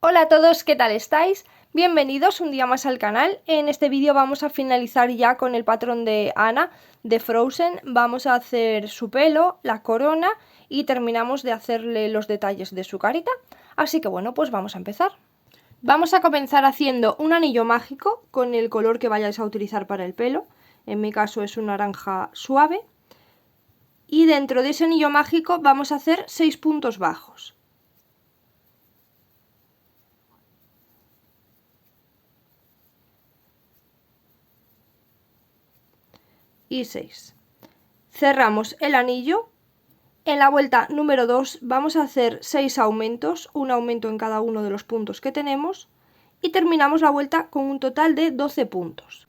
Hola a todos, ¿qué tal estáis? Bienvenidos un día más al canal. En este vídeo vamos a finalizar ya con el patrón de Anna de Frozen. Vamos a hacer su pelo, la corona y terminamos de hacerle los detalles de su carita. Así que bueno, pues vamos a empezar. Vamos a comenzar haciendo un anillo mágico con el color que vayáis a utilizar para el pelo. En mi caso es un naranja suave. Y dentro de ese anillo mágico vamos a hacer 6 puntos bajos. Y 6. Cerramos el anillo. En la vuelta número 2 vamos a hacer 6 aumentos, un aumento en cada uno de los puntos que tenemos, y terminamos la vuelta con un total de 12 puntos.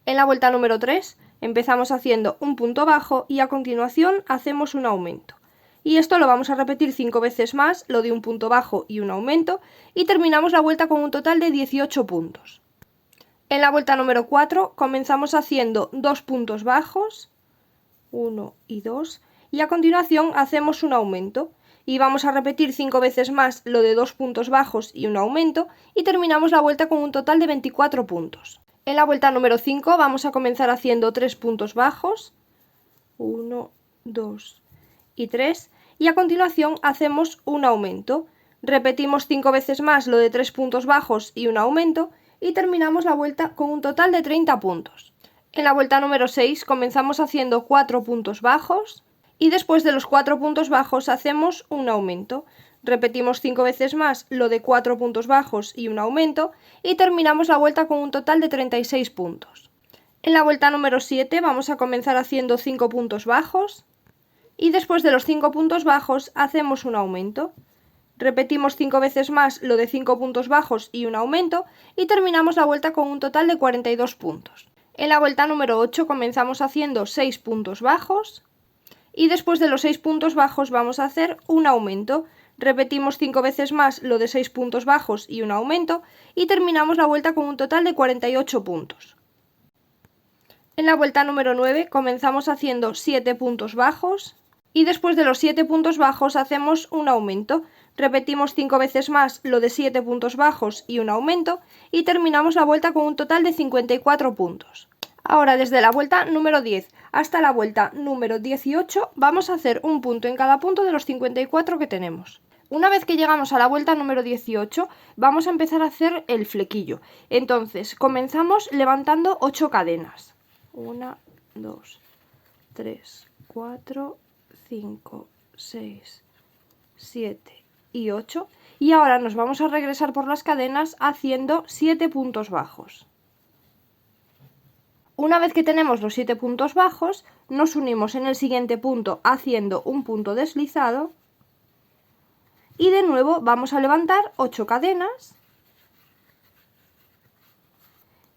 En la vuelta número 3 empezamos haciendo un punto bajo y a continuación hacemos un aumento. Y esto lo vamos a repetir 5 veces más, lo de un punto bajo y un aumento, y terminamos la vuelta con un total de 18 puntos. En la vuelta número 4 comenzamos haciendo 2 puntos bajos, 1 y 2, y a continuación hacemos un aumento y vamos a repetir 5 veces más lo de 2 puntos bajos y un aumento y terminamos la vuelta con un total de 24 puntos. En la vuelta número 5 vamos a comenzar haciendo 3 puntos bajos, 1, 2 y 3, y a continuación hacemos un aumento. Repetimos 5 veces más lo de 3 puntos bajos y un aumento y terminamos la vuelta con un total de 30 puntos. En la vuelta número 6 comenzamos haciendo 4 puntos bajos y después de los 4 puntos bajos hacemos un aumento. Repetimos 5 veces más lo de 4 puntos bajos y un aumento y terminamos la vuelta con un total de 36 puntos. En la vuelta número 7 vamos a comenzar haciendo 5 puntos bajos y después de los 5 puntos bajos hacemos un aumento. Repetimos 5 veces más lo de 5 puntos bajos y un aumento y terminamos la vuelta con un total de 42 puntos. En la vuelta número 8 comenzamos haciendo 6 puntos bajos y después de los 6 puntos bajos vamos a hacer un aumento. Repetimos 5 veces más lo de 6 puntos bajos y un aumento y terminamos la vuelta con un total de 48 puntos. En la vuelta número 9 comenzamos haciendo 7 puntos bajos y después de los 7 puntos bajos hacemos un aumento. Repetimos 5 veces más lo de 7 puntos bajos y un aumento y terminamos la vuelta con un total de 54 puntos. Ahora desde la vuelta número 10 hasta la vuelta número 18 vamos a hacer un punto en cada punto de los 54 que tenemos. Una vez que llegamos a la vuelta número 18 vamos a empezar a hacer el flequillo. Entonces comenzamos levantando 8 cadenas. 1, 2, 3, 4, 5, 6, 7 y 8. Y ahora nos vamos a regresar por las cadenas haciendo 7 puntos bajos. Una vez que tenemos los 7 puntos bajos, nos unimos en el siguiente punto haciendo un punto deslizado. Y de nuevo vamos a levantar 8 cadenas.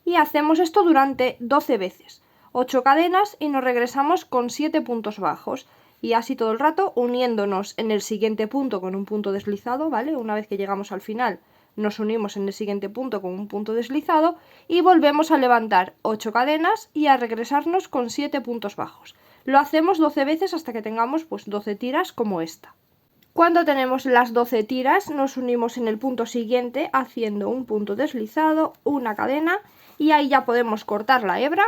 Y hacemos esto durante 12 veces. 8 cadenas y nos regresamos con 7 puntos bajos. Y así todo el rato uniéndonos en el siguiente punto con un punto deslizado, ¿vale? Una vez que llegamos al final nos unimos en el siguiente punto con un punto deslizado y volvemos a levantar 8 cadenas y a regresarnos con 7 puntos bajos. Lo hacemos 12 veces hasta que tengamos pues 12 tiras como esta. Cuando tenemos las 12 tiras nos unimos en el punto siguiente haciendo un punto deslizado, una cadena y ahí ya podemos cortar la hebra.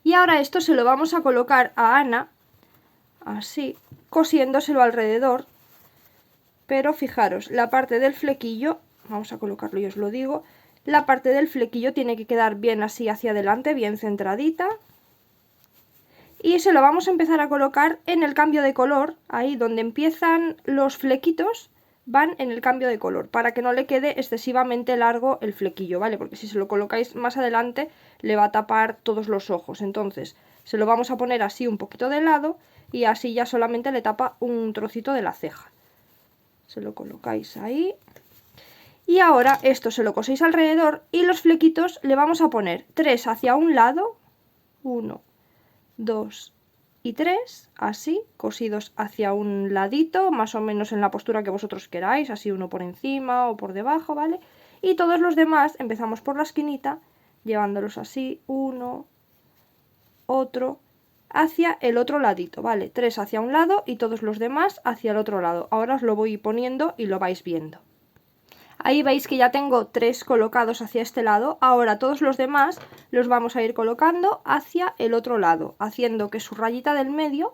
Y ahora esto se lo vamos a colocar a Anna así, cosiéndoselo alrededor, pero fijaros, la parte del flequillo, vamos a colocarlo y os lo digo, la parte del flequillo tiene que quedar bien así hacia adelante, bien centradita, y se lo vamos a empezar a colocar en el cambio de color, ahí donde empiezan los flequitos, van en el cambio de color, para que no le quede excesivamente largo el flequillo, ¿vale? Porque si se lo colocáis más adelante le va a tapar todos los ojos, entonces se lo vamos a poner así un poquito de lado y así ya solamente le tapa un trocito de la ceja. Se lo colocáis ahí. Y ahora esto se lo coséis alrededor y los flequitos le vamos a poner 3 hacia un lado, 1, 2 y 3, así, cosidos hacia un ladito, más o menos en la postura que vosotros queráis, así uno por encima o por debajo, ¿vale? Y todos los demás empezamos por la esquinita, llevándolos así, uno, otro, hacia el otro ladito, ¿vale? 3 hacia un lado y todos los demás hacia el otro lado. Ahora os lo voy poniendo y lo vais viendo. Ahí veis que ya tengo 3 colocados hacia este lado. Ahora todos los demás los vamos a ir colocando hacia el otro lado, haciendo que su rayita del medio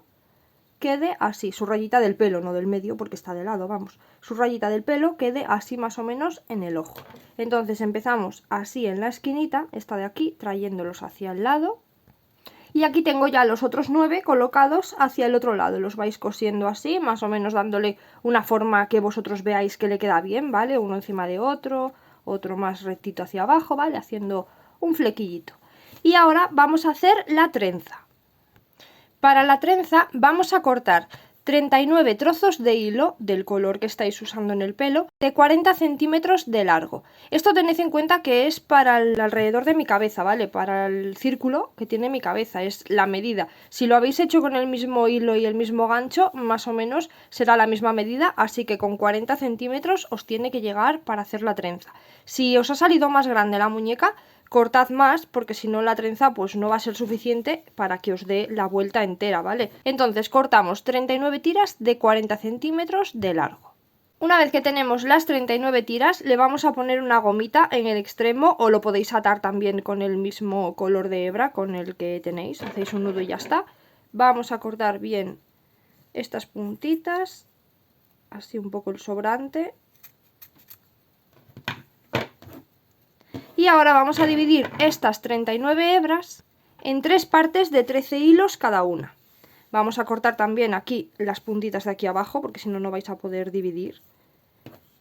quede así, su rayita del pelo, no del medio porque está de lado, vamos, su rayita del pelo quede así más o menos en el ojo. Entonces empezamos así en la esquinita, esta de aquí, trayéndolos hacia el lado. Y aquí tengo ya los otros 9 colocados hacia el otro lado. Los vais cosiendo así, más o menos dándole una forma que vosotros veáis que le queda bien, ¿vale? Uno encima de otro, otro más rectito hacia abajo, ¿vale? Haciendo un flequillito. Y ahora vamos a hacer la trenza. Para la trenza vamos a cortar 39 trozos de hilo del color que estáis usando en el pelo de 40 centímetros de largo. Esto tened en cuenta que es para el alrededor de mi cabeza, ¿vale? Para el círculo que tiene mi cabeza, es la medida. Si lo habéis hecho con el mismo hilo y el mismo gancho, más o menos será la misma medida, así que con 40 centímetros os tiene que llegar para hacer la trenza. Si os ha salido más grande la muñeca, cortad más porque si no la trenza pues no va a ser suficiente para que os dé la vuelta entera, ¿vale? Entonces cortamos 39 tiras de 40 centímetros de largo. Una vez que tenemos las 39 tiras le vamos a poner una gomita en el extremo o lo podéis atar también con el mismo color de hebra con el que tenéis, hacéis un nudo y ya está. Vamos a cortar bien estas puntitas, así un poco el sobrante. Y ahora vamos a dividir estas 39 hebras en 3 partes de 13 hilos cada una. Vamos a cortar también aquí las puntitas de aquí abajo porque si no, no vais a poder dividir.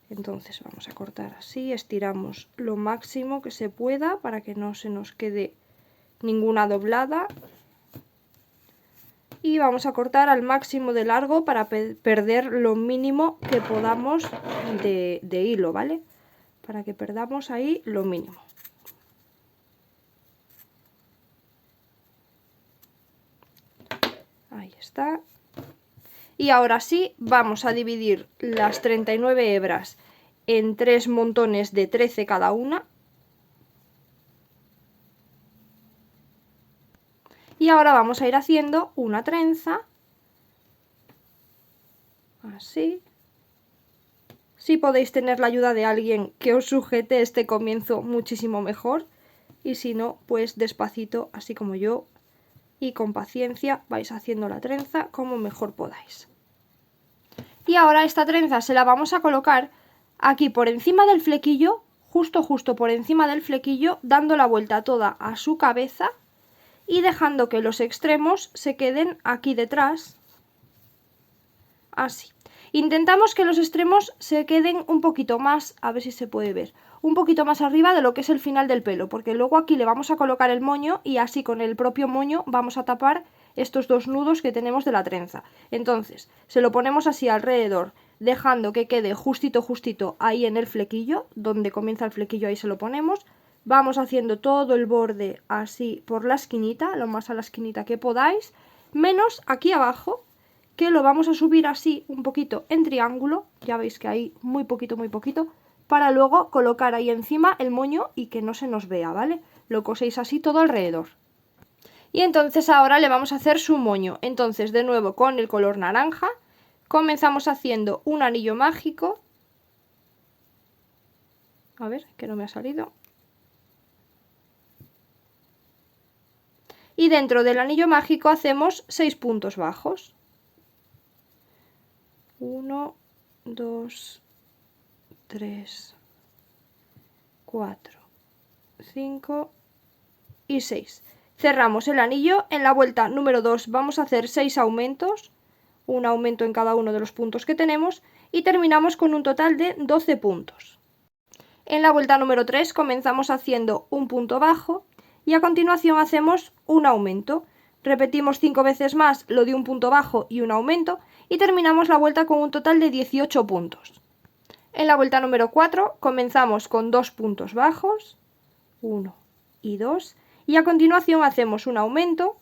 Entonces vamos a cortar así, estiramos lo máximo que se pueda para que no se nos quede ninguna doblada. Y vamos a cortar al máximo de largo para perder lo mínimo que podamos de hilo, ¿vale? Para que perdamos ahí lo mínimo. Ahí está. Y ahora sí, vamos a dividir las 39 hebras en 3 montones de 13 cada una. Y ahora vamos a ir haciendo una trenza. Así. Si podéis tener la ayuda de alguien que os sujete este comienzo muchísimo mejor. Y si no, pues despacito, así como yo. Y con paciencia vais haciendo la trenza como mejor podáis. Y ahora esta trenza se la vamos a colocar aquí por encima del flequillo, justo por encima del flequillo, dando la vuelta toda a su cabeza y dejando que los extremos se queden aquí detrás, así. Intentamos que los extremos se queden un poquito más, a ver si se puede ver, un poquito más arriba de lo que es el final del pelo, porque luego aquí le vamos a colocar el moño y así con el propio moño vamos a tapar estos 2 nudos que tenemos de la trenza. Entonces se lo ponemos así alrededor, dejando que quede justito ahí en el flequillo, donde comienza el flequillo ahí se lo ponemos. Vamos haciendo todo el borde así por la esquinita, lo más a la esquinita que podáis, menos aquí abajo, que lo vamos a subir así un poquito en triángulo, ya veis que ahí muy poquito, para luego colocar ahí encima el moño y que no se nos vea, ¿vale? Lo coséis así todo alrededor. Y entonces ahora le vamos a hacer su moño. Entonces de nuevo con el color naranja comenzamos haciendo un anillo mágico. A ver, que no me ha salido. Y dentro del anillo mágico hacemos 6 puntos bajos. 1, 2, 3, 4, 5 y 6. Cerramos el anillo. En la vuelta número 2 vamos a hacer 6 aumentos, un aumento en cada uno de los puntos que tenemos y terminamos con un total de 12 puntos. En la vuelta número 3 comenzamos haciendo un punto bajo y a continuación hacemos un aumento. Repetimos 5 veces más lo de un punto bajo y un aumento y terminamos la vuelta con un total de 18 puntos. En la vuelta número 4 comenzamos con 2 puntos bajos, 1 y 2, y a continuación hacemos un aumento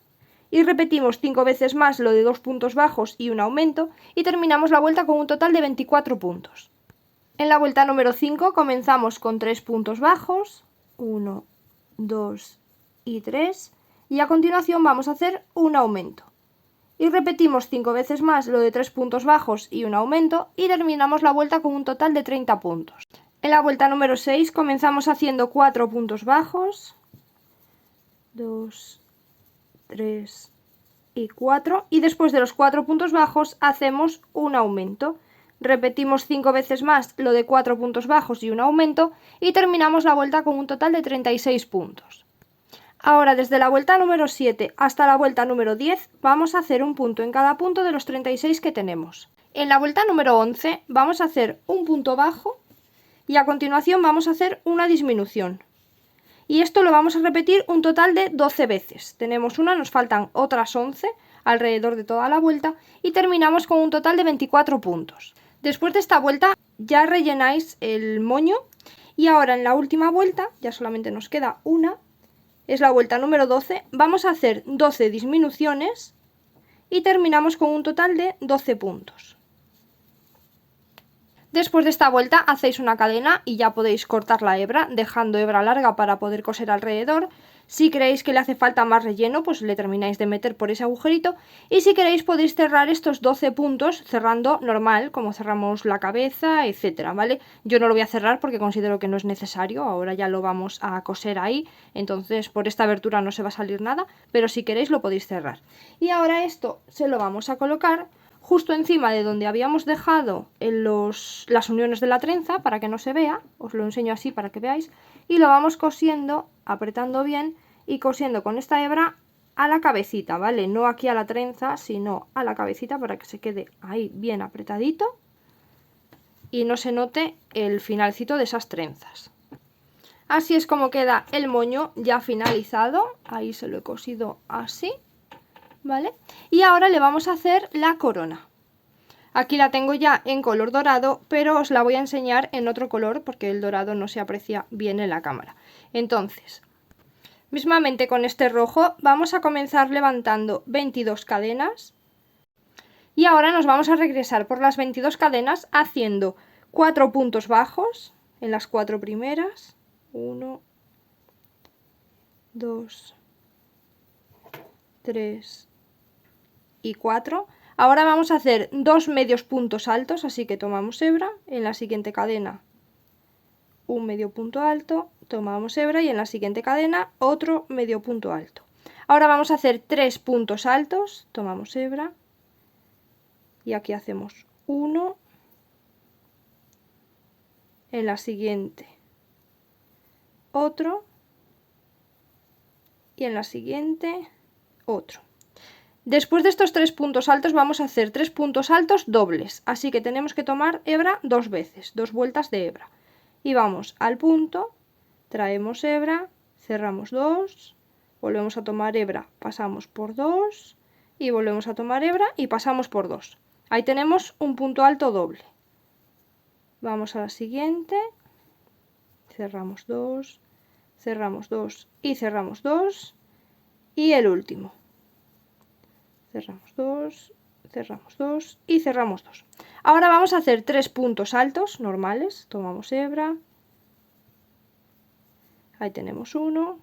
y repetimos 5 veces más lo de 2 puntos bajos y un aumento y terminamos la vuelta con un total de 24 puntos. En la vuelta número 5 comenzamos con 3 puntos bajos, 1, 2 y 3, y a continuación vamos a hacer un aumento. Y repetimos 5 veces más lo de 3 puntos bajos y un aumento y terminamos la vuelta con un total de 30 puntos. En la vuelta número 6 comenzamos haciendo 4 puntos bajos, 2, 3 y 4, y después de los 4 puntos bajos hacemos un aumento. Repetimos 5 veces más lo de 4 puntos bajos y un aumento y terminamos la vuelta con un total de 36 puntos. Ahora desde la vuelta número 7 hasta la vuelta número 10 vamos a hacer un punto en cada punto de los 36 que tenemos. En la vuelta número 11 vamos a hacer un punto bajo y a continuación vamos a hacer una disminución. Y esto lo vamos a repetir un total de 12 veces. Tenemos una, nos faltan otras 11 alrededor de toda la vuelta y terminamos con un total de 24 puntos. Después de esta vuelta ya rellenáis el moño y ahora en la última vuelta, ya solamente nos queda una, es la vuelta número 12, vamos a hacer 12 disminuciones y terminamos con un total de 12 puntos. Después de esta vuelta hacéis una cadena y ya podéis cortar la hebra, dejando hebra larga para poder coser alrededor. Si creéis que le hace falta más relleno, pues le termináis de meter por ese agujerito. Y si queréis podéis cerrar estos 12 puntos cerrando normal, como cerramos la cabeza, etcétera, ¿vale? Yo no lo voy a cerrar porque considero que no es necesario, ahora ya lo vamos a coser ahí, entonces por esta abertura no se va a salir nada, pero si queréis lo podéis cerrar. Y ahora esto se lo vamos a colocar justo encima de donde habíamos dejado las uniones de la trenza, para que no se vea, os lo enseño así para que veáis, y lo vamos cosiendo, apretando bien y cosiendo con esta hebra a la cabecita, ¿vale? No aquí a la trenza, sino a la cabecita para que se quede ahí bien apretadito y no se note el finalcito de esas trenzas. Así es como queda el moño ya finalizado, ahí se lo he cosido así. ¿Vale? Y ahora le vamos a hacer la corona. Aquí la tengo ya en color dorado, pero os la voy a enseñar en otro color porque el dorado no se aprecia bien en la cámara. Entonces, mismamente con este rojo vamos a comenzar levantando 22 cadenas. Y ahora nos vamos a regresar por las 22 cadenas haciendo 4 puntos bajos en las 4 primeras. 1, 2, 3 y 4. Ahora vamos a hacer 2 medios puntos altos, así que tomamos hebra, en la siguiente cadena un medio punto alto, tomamos hebra y en la siguiente cadena otro medio punto alto. Ahora vamos a hacer 3 puntos altos, tomamos hebra y aquí hacemos 1, en la siguiente otro y en la siguiente otro. Después de estos 3 puntos altos vamos a hacer 3 puntos altos dobles, así que tenemos que tomar hebra 2 veces, 2 vueltas de hebra. Y vamos al punto, traemos hebra, cerramos 2, volvemos a tomar hebra, pasamos por 2 y volvemos a tomar hebra y pasamos por 2. Ahí tenemos un punto alto doble. Vamos a la siguiente, cerramos 2, cerramos 2 y cerramos 2 y el último. Cerramos 2 y cerramos 2. Ahora vamos a hacer 3 puntos altos normales. Tomamos hebra. Ahí tenemos uno.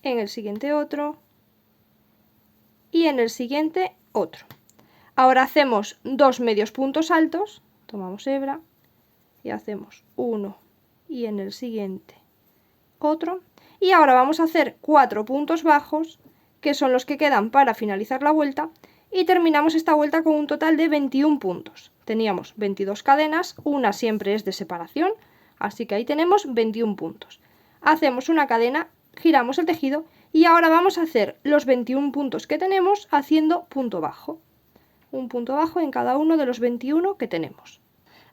En el siguiente otro. Y en el siguiente otro. Ahora hacemos 2 medios puntos altos. Tomamos hebra. Y hacemos uno. Y en el siguiente otro. Y ahora vamos a hacer 4 puntos bajos, que son los que quedan para finalizar la vuelta, y terminamos esta vuelta con un total de 21 puntos. Teníamos 22 cadenas, una siempre es de separación, así que ahí tenemos 21 puntos. Hacemos una cadena, giramos el tejido y ahora vamos a hacer los 21 puntos que tenemos haciendo punto bajo. Un punto bajo en cada uno de los 21 que tenemos.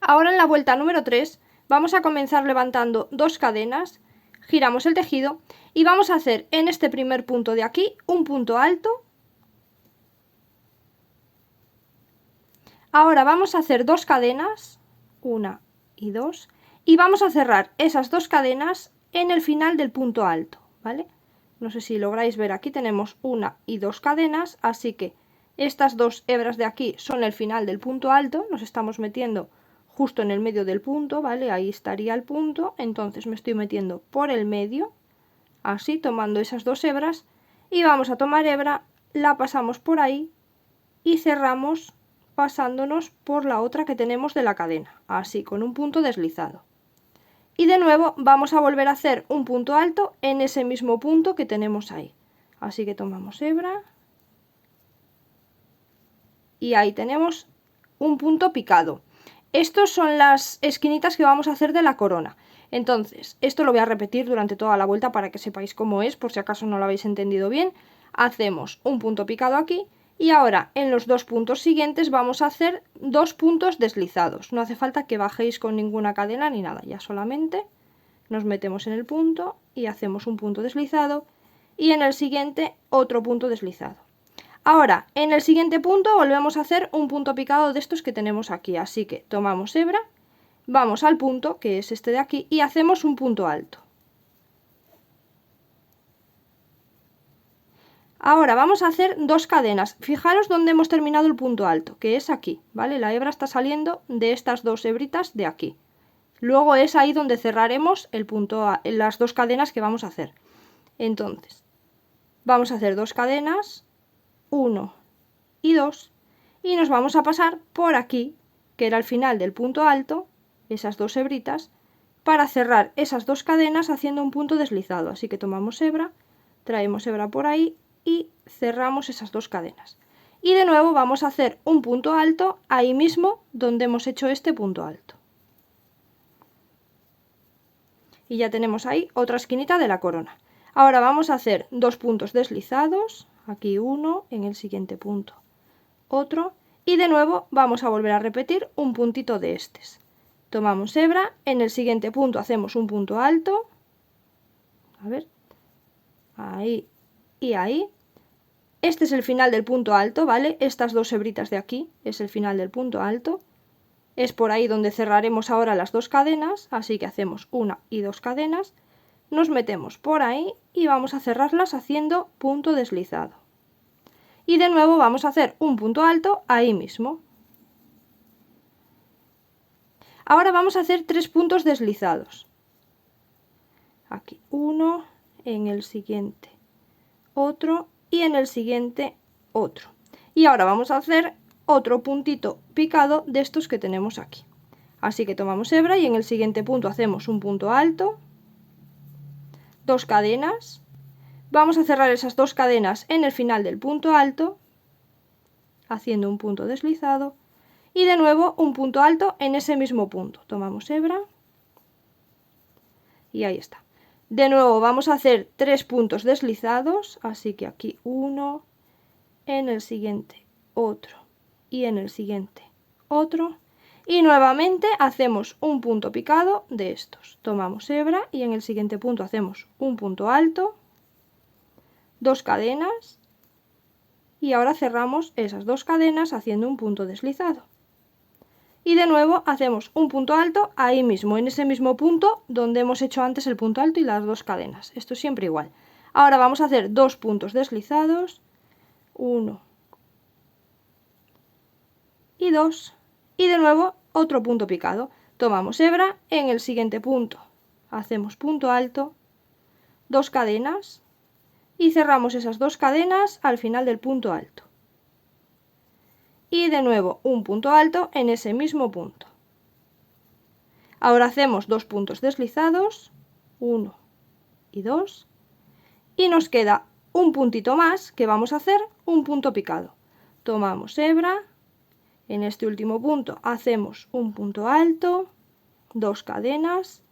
Ahora en la vuelta número 3 vamos a comenzar levantando 2 cadenas, giramos el tejido y vamos a hacer en este primer punto de aquí un punto alto. Ahora vamos a hacer 2 cadenas, 1 y 2, y vamos a cerrar esas 2 cadenas en el final del punto alto, ¿vale? No sé si lográis ver, aquí tenemos 1 y 2 cadenas, así que estas 2 hebras de aquí son el final del punto alto, nos estamos metiendo justo en el medio del punto, ¿vale? Ahí estaría el punto, entonces me estoy metiendo por el medio, así, tomando esas 2 hebras, y vamos a tomar hebra, la pasamos por ahí y cerramos pasándonos por la otra que tenemos de la cadena, así con un punto deslizado. Y de nuevo vamos a volver a hacer un punto alto en ese mismo punto que tenemos ahí. Así que tomamos hebra y ahí tenemos un punto picado. Estos son las esquinitas que vamos a hacer de la corona. Entonces, esto lo voy a repetir durante toda la vuelta para que sepáis cómo es, por si acaso no lo habéis entendido bien. Hacemos un punto picado aquí y ahora en los dos puntos siguientes vamos a hacer dos puntos deslizados. No hace falta que bajéis con ninguna cadena ni nada, ya solamente nos metemos en el punto y hacemos un punto deslizado y en el siguiente otro punto deslizado. Ahora, en el siguiente punto volvemos a hacer un punto picado de estos que tenemos aquí, así que tomamos hebra, vamos al punto, que es este de aquí, y hacemos un punto alto. Ahora vamos a hacer dos cadenas. Fijaros dónde hemos terminado el punto alto, que es aquí, ¿vale? La hebra está saliendo de estas dos hebritas de aquí. Luego es ahí donde cerraremos el punto, las dos cadenas que vamos a hacer. Entonces, vamos a hacer dos cadenas, 1 y 2, y nos vamos a pasar por aquí, que era el final del punto alto, esas dos hebritas, para cerrar esas dos cadenas haciendo un punto deslizado. Así que tomamos hebra, traemos hebra por ahí y cerramos esas dos cadenas. Y de nuevo vamos a hacer un punto alto ahí mismo donde hemos hecho este punto alto. Y ya tenemos ahí otra esquinita de la corona. Ahora vamos a hacer dos puntos deslizados, aquí uno, en el siguiente punto otro, y de nuevo vamos a volver a repetir un puntito de estos. Tomamos hebra, en el siguiente punto hacemos un punto alto, a ver, ahí y ahí. Este es el final del punto alto, ¿vale? Estas dos hebritas de aquí es el final del punto alto. Es por ahí donde cerraremos ahora las dos cadenas, así que hacemos una y dos cadenas. Nos metemos por ahí y vamos a cerrarlas haciendo punto deslizado. Y de nuevo vamos a hacer un punto alto ahí mismo. Ahora vamos a hacer tres puntos deslizados. Aquí uno, en el siguiente otro y en el siguiente otro. Y ahora vamos a hacer otro puntito picado de estos que tenemos aquí. Así que tomamos hebra y en el siguiente punto hacemos un punto alto, dos cadenas. Vamos a cerrar esas dos cadenas en el final del punto alto, haciendo un punto deslizado, y de nuevo un punto alto en ese mismo punto. Tomamos hebra y ahí está. De nuevo vamos a hacer tres puntos deslizados, así que aquí uno, en el siguiente otro y en el siguiente otro, y nuevamente hacemos un punto picado de estos. Tomamos hebra y en el siguiente punto hacemos un punto alto, dos cadenas, y ahora cerramos esas dos cadenas haciendo un punto deslizado. Y de nuevo hacemos un punto alto ahí mismo, en ese mismo punto donde hemos hecho antes el punto alto y las dos cadenas. Esto es siempre igual. Ahora vamos a hacer dos puntos deslizados, uno y dos, y de nuevo otro punto picado. Tomamos hebra, en el siguiente punto hacemos punto alto, dos cadenas, y cerramos esas dos cadenas al final del punto alto. Y de nuevo un punto alto en ese mismo punto. Ahora hacemos dos puntos deslizados, 1 y 2, y nos queda un puntito más que vamos a hacer un punto picado. Tomamos hebra, en este último punto hacemos un punto alto, dos cadenas,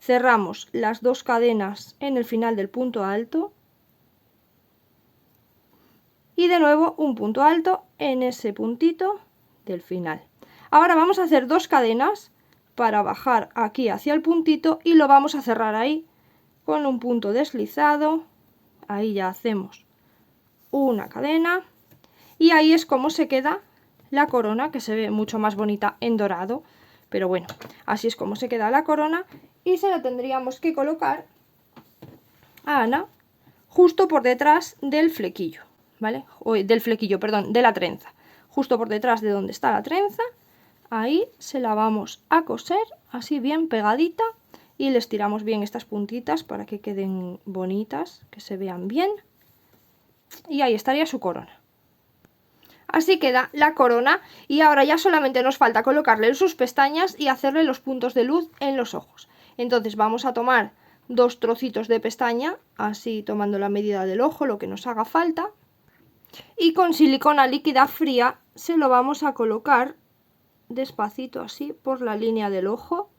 cerramos las dos cadenas en el final del punto alto, y de nuevo un punto alto en ese puntito del final. Ahora vamos a hacer dos cadenas para bajar aquí hacia el puntito y lo vamos a cerrar ahí con un punto deslizado. Ahí ya hacemos una cadena y ahí es como se queda la corona, que se ve mucho más bonita en dorado, pero bueno, así es como se queda la corona, y se la tendríamos que colocar a Ana justo por detrás del flequillo, ¿vale? O del flequillo, perdón, de la trenza. Justo por detrás de donde está la trenza, ahí se la vamos a coser así bien pegadita y les tiramos bien estas puntitas para que queden bonitas, que se vean bien. Y ahí estaría su corona. Así queda la corona y ahora ya solamente nos falta colocarle sus pestañas y hacerle los puntos de luz en los ojos. Entonces vamos a tomar 2 trocitos de pestaña, así tomando la medida del ojo, lo que nos haga falta. Y con silicona líquida fría se lo vamos a colocar despacito así por la línea del ojo,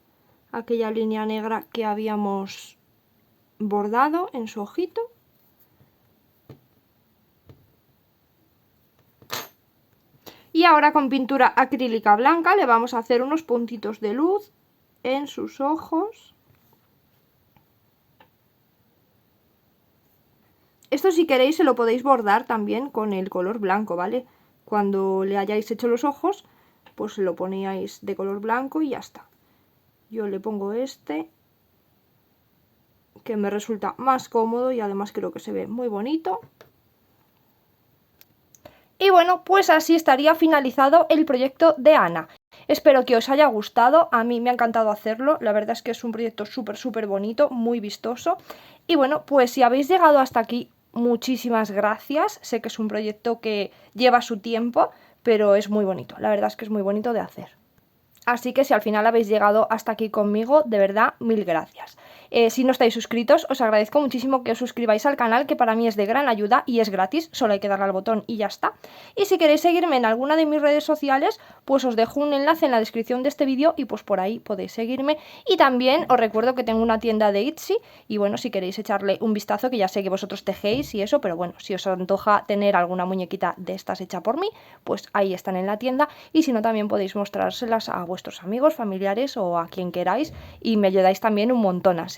aquella línea negra que habíamos bordado en su ojito. Y ahora con pintura acrílica blanca le vamos a hacer unos puntitos de luz en sus ojos. Esto si queréis se lo podéis bordar también con el color blanco, ¿vale? Cuando le hayáis hecho los ojos, pues lo poníais de color blanco y ya está. Yo le pongo este, que me resulta más cómodo y además creo que se ve muy bonito. Y bueno, pues así estaría finalizado el proyecto de Ana. Espero que os haya gustado, a mí me ha encantado hacerlo, la verdad es que es un proyecto súper bonito, muy vistoso. Y bueno, pues si habéis llegado hasta aquí, muchísimas gracias, sé que es un proyecto que lleva su tiempo, pero es muy bonito, la verdad es que es muy bonito de hacer. Así que si al final habéis llegado hasta aquí conmigo, de verdad, mil gracias. Si no estáis suscritos, os agradezco muchísimo que os suscribáis al canal, que para mí es de gran ayuda y es gratis, solo hay que darle al botón y ya está. Y si queréis seguirme en alguna de mis redes sociales, pues os dejo un enlace en la descripción de este vídeo y pues por ahí podéis seguirme. Y también os recuerdo que tengo una tienda de Etsy y bueno, si queréis echarle un vistazo, que ya sé que vosotros tejéis y eso, pero bueno, si os antoja tener alguna muñequita de estas hecha por mí, pues ahí están en la tienda. Y si no, también podéis mostrárselas a vuestros amigos, familiares o a quien queráis y me ayudáis también un montón así.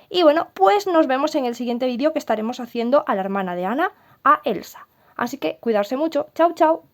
Y bueno, pues nos vemos en el siguiente vídeo que estaremos haciendo a la hermana de Ana, a Elsa. Así que cuidarse mucho. Chao, chao.